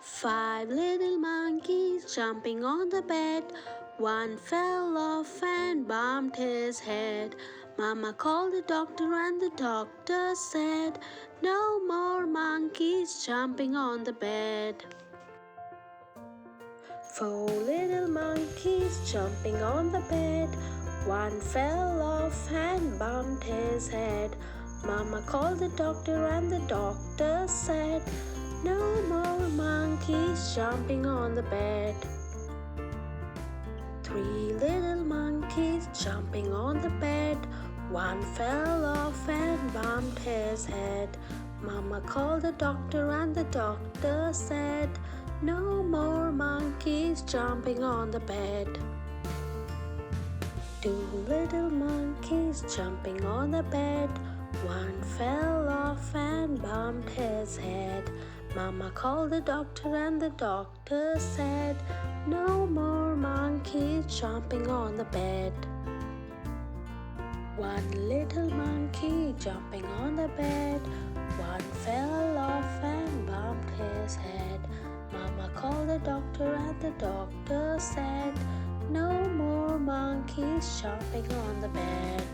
Five little monkeys jumping on the bed. One fell off and bumped his head. Mama called the doctor and the doctor said, "No more monkeys jumping on the bed." Four little monkeys jumping on the bed. One fell off and bumped his head. Mama called the doctor and the doctor said, "No more monkeys jumping on the bed." Three little monkeys jumping on the bed. One fell off and bumped his head. Mama called the doctor and the doctor said, "No more monkeys jumping on the bed." Two little monkeys jumping on the bed. One fell off and bumped his head. Mama called the doctor and the doctor said, "No more monkeys jumping on the bed." One little monkey jumping on the bed. One fell off and bumped his head. Mama called the doctor and the doctor said, "No more monkeys jumping on the bed."